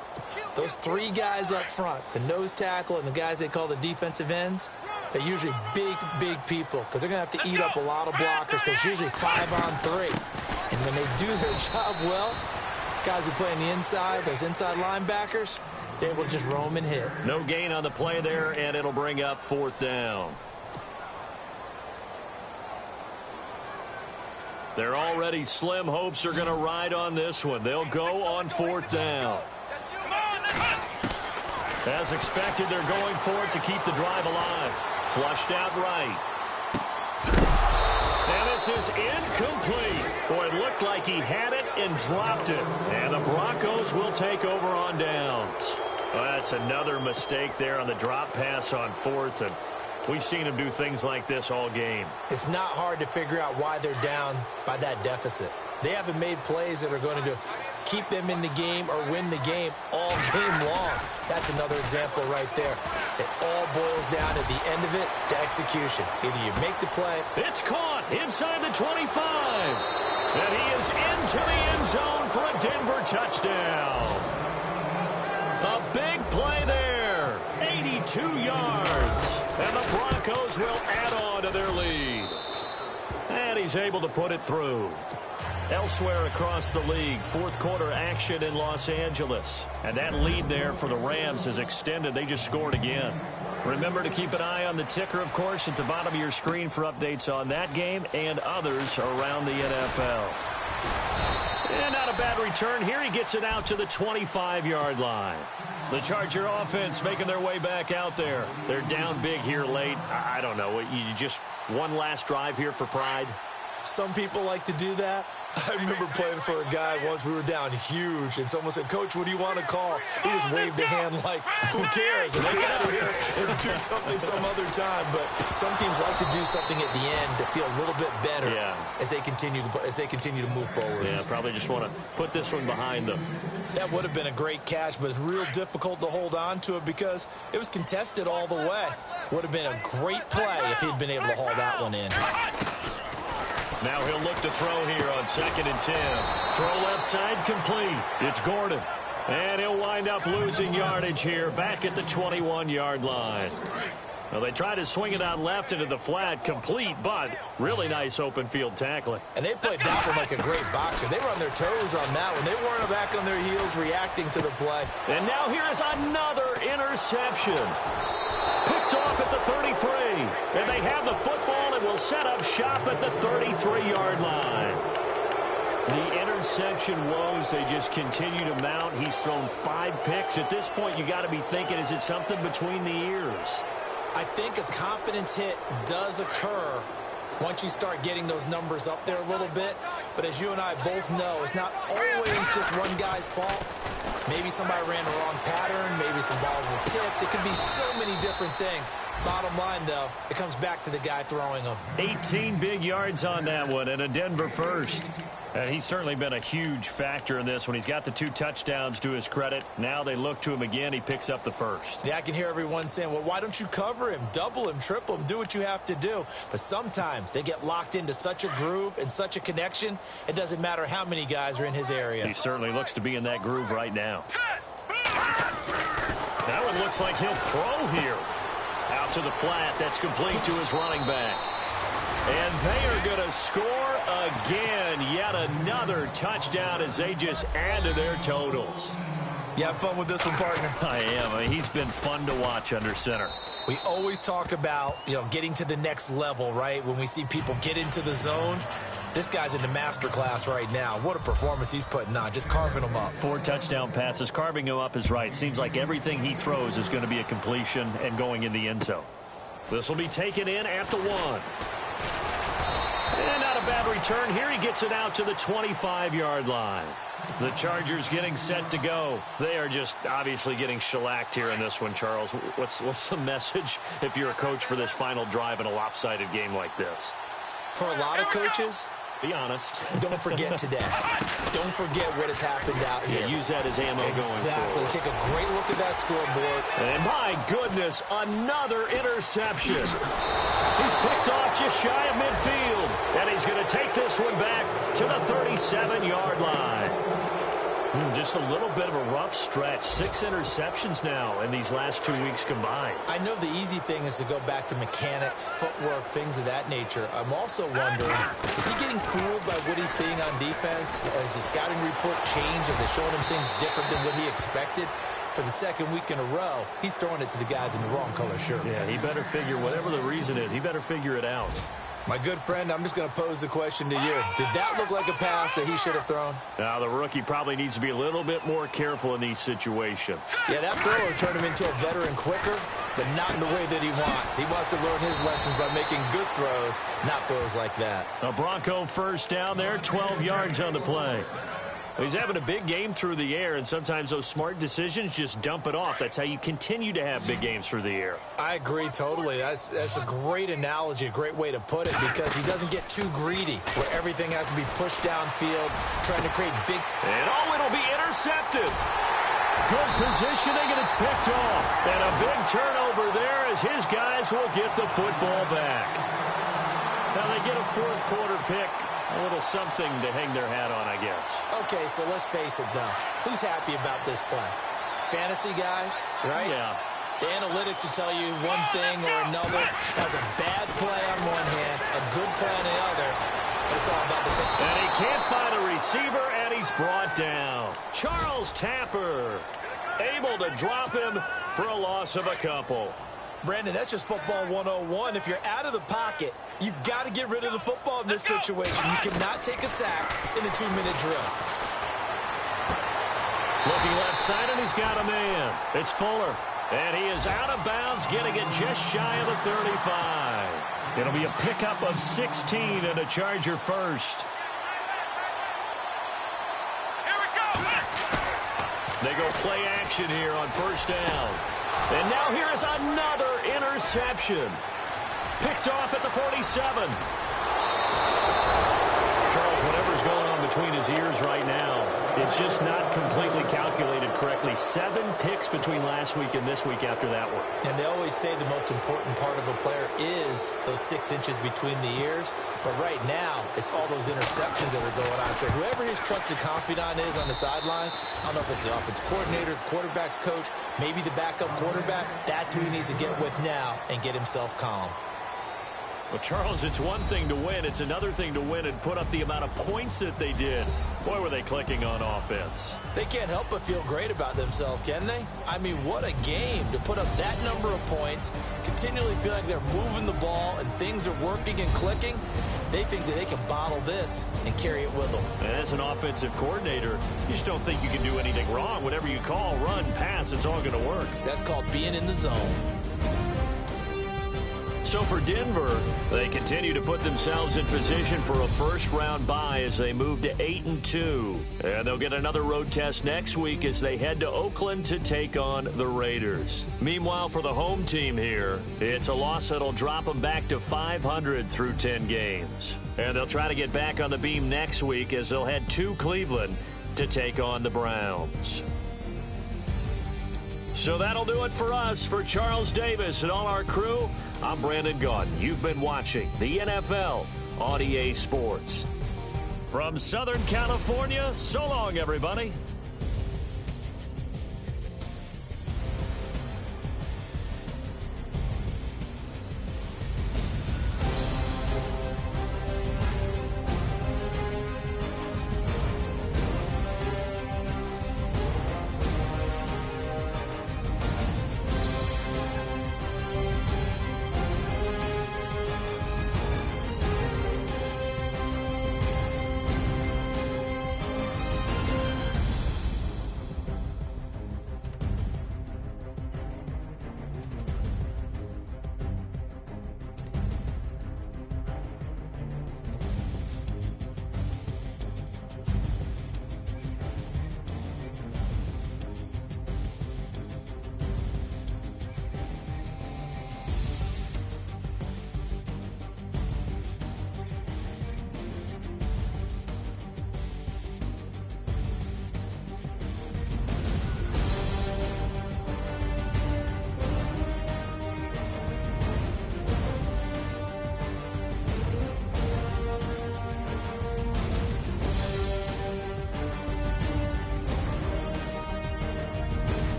those 3 guys up front, the nose tackle and the guys they call the defensive ends, they're usually big, big people because they're going to have to eat up a lot of blockers because it's usually 5 on 3. And when they do their job well, guys who play on the inside, those inside linebackers, they will just roam and hit. No gain on the play there, and it'll bring up 4th down. Their already slim hopes are going to ride on this one. They'll go on 4th down. As expected, they're going for it to keep the drive alive. Flushed out right. And this is incomplete. Boy, it looked like he had it and dropped it. And the Broncos will take over on downs. Well, that's another mistake there on the drop pass on 4th. And we've seen him do things like this all game. It's not hard to figure out why they're down by that deficit. They haven't made plays that are going to keep them in the game or win the game all game long. That's another example right there. It all boils down at the end of it to execution. Either you make the play. It's caught inside the 25. And he is into the end zone for a Denver touchdown. A big play there. 82 yards. And the Broncos will add on to their lead. And he's able to put it through. Elsewhere across the league, 4th quarter action in Los Angeles. And that lead there for the Rams is extended. They just scored again. Remember to keep an eye on the ticker, of course, at the bottom of your screen for updates on that game and others around the NFL. And not a bad return here. He gets it out to the 25-yard line. The Charger offense making their way back out there. They're down big here late. I don't know. You just one last drive here for pride. Some people like to do that. I remember playing for a guy once. We were down huge, and someone said, "Coach, what do you want to call?" He just waved a hand like, "Who cares? Let's get out of here and do something some other time." But some teams like to do something at the end to feel a little bit better as they continue to move forward. Yeah, probably just want to put this one behind them. That would have been a great catch, but it's real difficult to hold on to it because it was contested all the way. Would have been a great play if he'd been able to haul that one in. Now he'll look to throw here on 2nd and 10. Throw left side complete. It's Gordon. And he'll wind up losing yardage here back at the 21-yard line. Well, they tried to swing it out left into the flat, complete, but really nice open field tackling. And they played that one like a great boxer. They were on their toes on that one. They weren't back on their heels reacting to the play. And now here is another interception. Picked off at the 33. And they have the football and will set up shop at the 33-yard line. The interception woes, they just continue to mount. He's thrown 5 picks. At this point, you got to be thinking, is it something between the ears? I think a confidence hit does occur once you start getting those numbers up there a little bit. But as you and I both know, it's not always just one guy's fault. Maybe somebody ran the wrong pattern. Maybe some balls were tipped. It could be so many different things. Bottom line, though, it comes back to the guy throwing them. 18 big yards on that one, and a Denver first. And he's certainly been a huge factor in this when he's got the 2 touchdowns to his credit. Now they look to him again. He picks up the first. Yeah, I can hear everyone saying, well, why don't you cover him, double him, triple him, do what you have to do. But sometimes they get locked into such a groove and such a connection, it doesn't matter how many guys are in his area. He certainly looks to be in that groove right now. That one looks like he'll throw here. Out to the flat. That's complete to his running back. And they are going to score again. Yet another touchdown as they just add to their totals. You have fun with this one, partner? I am. I mean, he's been fun to watch under center. We always talk about, getting to the next level, right? When we see people get into the zone, this guy's in the master class right now. What a performance he's putting on, just carving them up. 4 touchdown passes. Carving him up is right. Seems like everything he throws is going to be a completion and going in the end zone. This will be taken in at the 1. And not a bad return here. He gets it out to the 25-yard line. The Chargers getting set to go. They are just obviously getting shellacked here in this one, Charles. What's the message if you're a coach for this final drive in a lopsided game like this? For a lot of coaches, be honest. Don't forget today. Don't forget what has happened out here. Yeah, use that as ammo going forward. Exactly. Take a great look at that scoreboard. And my goodness, another interception. He's picked off just shy of midfield. And he's going to take this one back to the 37-yard line. Just a little bit of a rough stretch. 6 interceptions now in these last 2 weeks combined. I know the easy thing is to go back to mechanics, footwork, things of that nature. I'm also wondering, is he getting fooled by what he's seeing on defense? Has the scouting report changed? Have they shown him things different than what he expected? For the second week in a row, he's throwing it to the guys in the wrong color shirts. Yeah, he better figure, whatever the reason is, he better figure it out. My good friend, I'm just going to pose the question to you. Did that look like a pass that he should have thrown? Now, the rookie probably needs to be a little bit more careful in these situations. Yeah, that thrower turned him into a veteran quicker, but not in the way that he wants. He wants to learn his lessons by making good throws, not throws like that. A Bronco first down there, 12 yards on the play. He's having a big game through the air, and sometimes those smart decisions just dump it off. That's how you continue to have big games through the air. I agree totally. That's a great analogy, a great way to put it, because he doesn't get too greedy where everything has to be pushed downfield, trying to create big... And it'll be intercepted. Good positioning, and it's picked off. And a big turnover there as his guys will get the football back. Now they get a fourth quarter pick. A little something to hang their hat on, I guess. Okay, so let's face it, though. Who's happy about this play? Fantasy guys, right? Yeah. The analytics will tell you one thing or another. That was a bad play on one hand, a good play on the other, but it's all about the pick. And he can't find a receiver, and he's brought down. Charles Tapper able to drop him for a loss of a couple. Brandon, that's just football 101. If you're out of the pocket, you've got to get rid of the football in this situation. You cannot take a sack in a 2-minute drill. Looking left side, and he's got a man. It's Fuller. And he is out of bounds, getting it just shy of the 35. It'll be a pickup of 16 and a Charger first. Here we go. They go play action here on first down. And now here is another interception. Picked off at the 47. Charles, whatever's going on between his ears right now, it's just not completely calculated correctly. 7 picks between last week and this week after that one. And they always say the most important part of a player is those 6 inches between the ears. But right now, it's all those interceptions that are going on. So whoever his trusted confidant is on the sidelines, I don't know if it's the offensive coordinator, the quarterback's coach, maybe the backup quarterback, that's who he needs to get with now and get himself calm. Well, Charles, it's one thing to win. It's another thing to win and put up the amount of points that they did. Boy, were they clicking on offense. They can't help but feel great about themselves, can they? I mean, what a game to put up that number of points, continually feel like they're moving the ball and things are working and clicking. They think that they can bottle this and carry it with them. And as an offensive coordinator, you just don't think you can do anything wrong. Whatever you call, run, pass, it's all going to work. That's called being in the zone. So for Denver, they continue to put themselves in position for a first-round bye as they move to 8-2. And they'll get another road test next week as they head to Oakland to take on the Raiders. Meanwhile, for the home team here, it's a loss that'll drop them back to 500 through 10 games. And they'll try to get back on the beam next week as they'll head to Cleveland to take on the Browns. So that'll do it for us. For Charles Davis and all our crew, I'm Brandon Gaudin. You've been watching the NFL on EA Sports. From Southern California, so long, everybody.